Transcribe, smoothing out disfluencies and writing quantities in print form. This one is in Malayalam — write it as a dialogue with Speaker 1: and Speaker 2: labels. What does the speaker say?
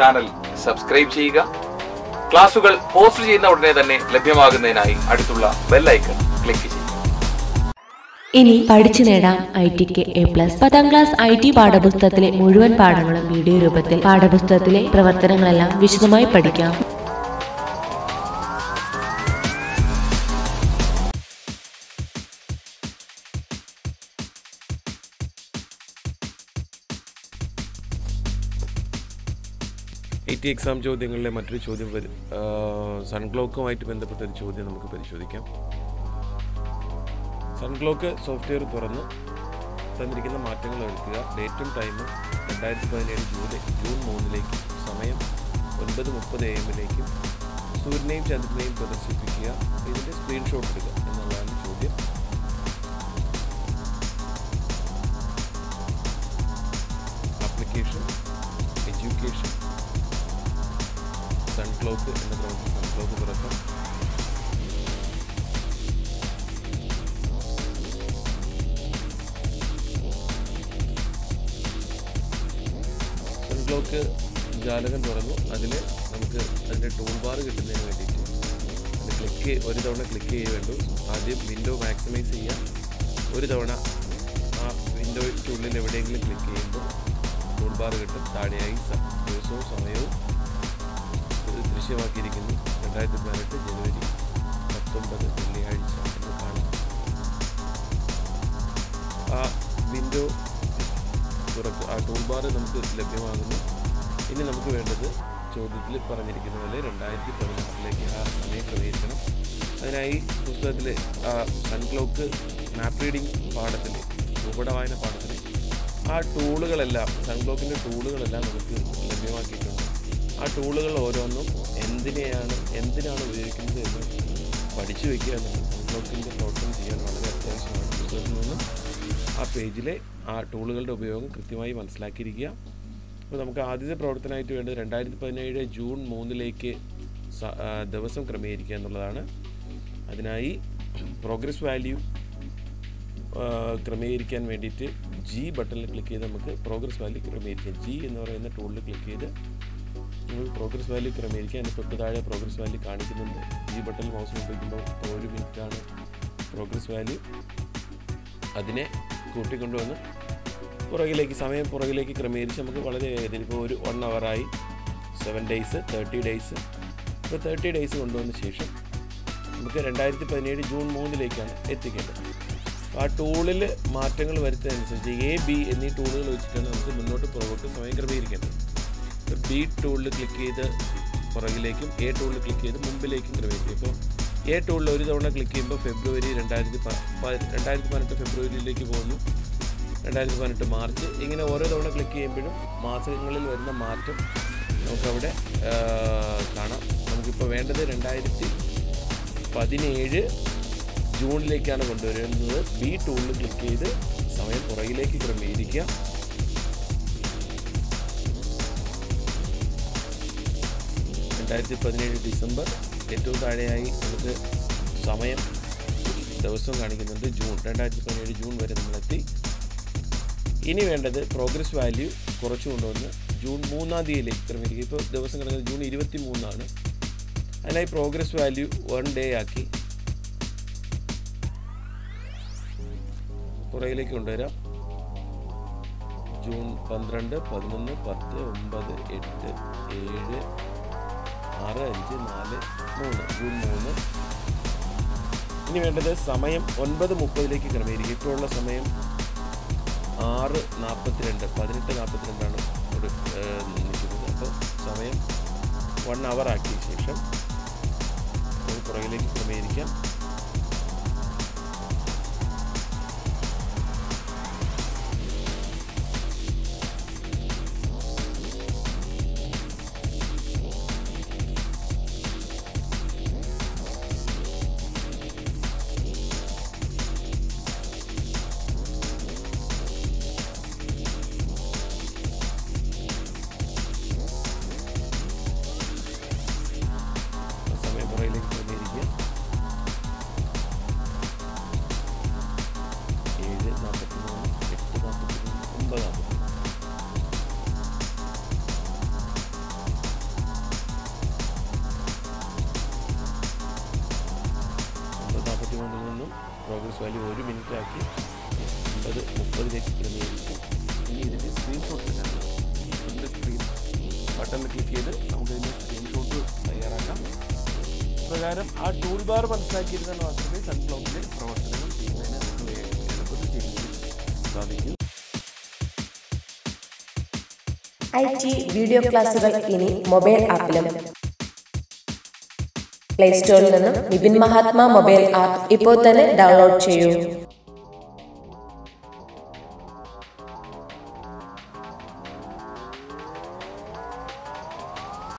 Speaker 1: ചാനൽ സബ്സ്ക്രൈബ് ചെയ്യുക. ക്ലാസുകൾ പോസ്റ്റ് ചെയ്യുന്ന ഉടനെ തന്നെ ലഭ്യമാകുന്നതിനായി അടുത്തുള്ള ബെൽ ഐക്കൺ ക്ലിക്ക് ചെയ്യുക.
Speaker 2: ഇനി പഠിച്ചു നേടാം ITക്ക് A+. 10ാം ക്ലാസ് IT പാഠപുസ്തകത്തിലെ മുഴുവൻ പാഠങ്ങളും വീഡിയോ രൂപത്തിൽ പാഠപുസ്തകത്തിലെ പ്രവർത്തനങ്ങളെല്ലാം വിശദമായി പഠിക്കാം.
Speaker 3: IT എക്സാം ചോദ്യങ്ങളിലെ മറ്റൊരു ചോദ്യം സൺക്ലോക്കുമായിട്ട് ബന്ധപ്പെട്ട ഒരു ചോദ്യം നമുക്ക് പരിശോധിക്കാം. സൺക്ലോക്ക് സോഫ്റ്റ്വെയർ തുറന്ന് തന്നിരിക്കുന്ന മാറ്റങ്ങൾ എടുക്കുക. ഡേറ്റും ടൈമും 2017 ജൂൺ 3 സമയം 9:30 AM സൂര്യനെയും ചന്ദ്രനെയും പ്രദർശിപ്പിക്കുക. ഇതിൻ്റെ സ്ക്രീൻഷോട്ട് എടുക്കുക എന്നുള്ളതാണ് ചോദ്യം. ആപ്ലിക്കേഷൻ, എഡ്യൂക്കേഷൻ, സൺക്ലോക്ക് എന്ന ക്രമത്തിൽ സൺക്ലോക്ക് തുറക്കാം. സൺക്ലോക്ക് ജാലകം തുറന്നു. അതിൽ നമുക്ക് അതിൻ്റെ ടൂൾ ബാർ കിട്ടുന്നതിന് വേണ്ടിയിട്ട് ഒരു തവണ ക്ലിക്ക് ചെയ്യുക വേണ്ടു. ആദ്യം വിൻഡോ മാക്സിമൈസ് ചെയ്യുക. ഒരു തവണ ആ വിൻഡോയ്ക്കുള്ളിൽ എവിടെയെങ്കിലും ക്ലിക്ക് ചെയ്യുമ്പോൾ ടൂൾ ബാർ കിട്ടും. താഴെയായി ദിവസവും സമയവും ദൃശ്യമാക്കിയിരിക്കുന്നു. 2018 ജനുവരി 19 വെള്ളിയാഴ്ച എന്ന് കാണാം. ആ വിൻഡോ തുറക്കുക. ആ ടൂൾ ബാർ നമുക്ക് ലഭ്യമാകുന്നു. ഇനി നമുക്ക് വേണ്ടത് ചോദ്യത്തിൽ പറഞ്ഞിരിക്കുന്ന പോലെ 2016 ആ സമയം ക്രമീകരിക്കണം. അതിനായി പുസ്തകത്തിൽ സൺക്ലോക്ക് മാപ്പ് റീഡിംഗ് പാഠത്തിൽ, ഭൂപടവായന പാഠത്തിൽ ആ ടൂളുകളെല്ലാം, സൺക്ലോക്കിൻ്റെ ടൂളുകളെല്ലാം നമുക്ക് ലഭ്യമാക്കിയിട്ടുണ്ട്. ആ ടൂളുകൾ ഓരോന്നും എന്തിനാണ് ഉപയോഗിക്കുന്നത് എന്ന് പഠിച്ചു വയ്ക്കുക എന്നുള്ളത് സൺക്ലോക്കിൻ്റെ പ്രവർത്തനം ചെയ്യാൻ വളരെ അത്യാവശ്യമാണ്. പുസ്തകത്തിൽ നിന്നും ആ പേജിലെ ആ ടൂളുകളുടെ ഉപയോഗം കൃത്യമായി മനസ്സിലാക്കിയിരിക്കുക. അപ്പോൾ നമുക്ക് ആദ്യത്തെ പ്രവർത്തനമായിട്ട് വേണ്ടത് 2017 ജൂൺ 3 ദിവസം ക്രമീകരിക്കുക എന്നുള്ളതാണ്. അതിനായി പ്രോഗ്രസ് വാല്യൂ ക്രമീകരിക്കാൻ വേണ്ടിയിട്ട് G ബട്ടണിൽ ക്ലിക്ക് ചെയ്ത് നമുക്ക് പ്രോഗ്രസ് വാല്യൂ ക്രമീകരിക്കാം. G എന്ന് പറയുന്ന ടൂളിൽ ക്ലിക്ക് ചെയ്ത് നമുക്ക് പ്രോഗ്രസ് വാല്യൂ ക്രമീകരിക്കാം. അതിന് തൊട്ട് താഴെ പ്രോഗ്രസ് വാല്യൂ കാണിക്കുന്നുണ്ട്. G ബട്ടണിൽ മൗസ് ഉപയോഗിക്കുമ്പോൾ 1 മിനിറ്റാണ് പ്രോഗ്രസ് വാല്യൂ. അതിനെ കൂട്ടിക്കൊണ്ടുവന്ന് സമയം പുറകിലേക്ക് ക്രമീകരിച്ച് നമുക്ക് വളരെ വേഗത്തിൽ ഇപ്പോൾ 1 ഹവറായി 7 ഡേയ്സ് 30 ഡേയ്സ്. ഇപ്പോൾ 30 ഡേയ്സ് കൊണ്ടുവന്ന ശേഷം നമുക്ക് 2017 ജൂൺ 3 എത്തിക്കേണ്ടത്. ആ ടൂളിൽ മാറ്റങ്ങൾ വരുത്തുന്നതനുസരിച്ച് A, B എന്നീ ടൂളുകൾ വെച്ചിട്ടാണ് നമുക്ക് മുന്നോട്ട് പുറകോട്ട് സമയം ക്രമീകരിക്കേണ്ടത്. B ടൂളിൽ ക്ലിക്ക് ചെയ്ത് പുറകിലേക്കും A ടൂളിൽ ക്ലിക്ക് ചെയ്ത് മുമ്പിലേക്കും ക്രമീകരിക്കും. ഇപ്പോൾ A ടൂളിൽ ഒരു തവണ ക്ലിക്ക് ചെയ്യുമ്പോൾ ഫെബ്രുവരി 2018 ഫെബ്രുവരിയിലേക്ക് പോകുന്നു. 2018 മാർച്ച്. ഇങ്ങനെ ഓരോ തവണ ക്ലിക്ക് ചെയ്യുമ്പോഴും മാസങ്ങളിൽ വരുന്ന മാറ്റം നമുക്കവിടെ കാണാം. നമുക്കിപ്പോൾ വേണ്ടത് 2017 ജൂണിലേക്കാണ് കൊണ്ടുവരുന്നത്. B ടൂളിൽ ക്ലിക്ക് ചെയ്ത് സമയം പുറകിലേക്ക് ക്രമീകരിക്കുക. ഡിസംബർ ഏറ്റവും താഴെയായി നമുക്ക് സമയം ദിവസം കാണിക്കുന്നുണ്ട്. 2017 ജൂൺ വരെ നമ്മളെത്തി. ഇനി വേണ്ടത് പ്രോഗ്രസ് വാല്യൂ കുറച്ച് കൊണ്ടുവന്ന് ജൂൺ 3 ക്രമീകരിക്കുക. ഇപ്പോൾ ദിവസം കിടക്കുന്നത് ജൂൺ 23. അതിനായി പ്രോഗ്രസ് വാല്യൂ 1 ഡേ ആക്കി പുറകിലേക്ക് കൊണ്ടുവരാം. June 12, 11, 10, 9, 8, 7, 6, 5, 4, 3 June 3. ഇനി വേണ്ടത് സമയം 9:30 ക്രമീകരിക്കുക. ഇപ്പോൾ ഉള്ള സമയം 6:42 18:42 ഇവിടെ നിൽക്കുന്നത്. അപ്പോൾ സമയം 1 ഹവർ ആക്കിയ ശേഷം നമുക്ക് പുറകിലേക്ക് ക്രമീകരിക്കാം. പ്രോഗ്രസ് വാല്യൂ 1 മിനിറ്റ് ആക്കി 50-30 ക്രമീകരിക്കും. ഇനി ഇതിൻ്റെ സ്ക്രീൻഷോട്ട് എടുക്കാനാണ്. ഈ സ്ക്രീൻ ബട്ടണിൽ ക്ലിക്ക് ചെയ്ത് നമുക്കിതിൻ്റെ സ്ക്രീൻഷോട്ട് തയ്യാറാക്കാം. പ്രകാരം ആ ടൂൾ ബാർ മനസ്സിലാക്കിയിരുന്നാൽ മാത്രമേ സൺക്ലൗഡിലെ പ്രവർത്തനങ്ങൾ ചെയ്യുന്നതിന് നമുക്ക് എളുപ്പത്തിൽ ചെയ്യുന്നതിന് സാധിക്കും.
Speaker 4: IT വീഡിയോ ക്ലാസുകൾ ഇനി മൊബൈൽ ആപ്പിലും. പ്ലേ സ്റ്റോറിൽ നിന്നും വിപിൻ മഹാത്മാ മൊബൈൽ ആപ്പ് ഇപ്പോൾ തന്നെ ഡൗൺലോഡ് ചെയ്യൂ.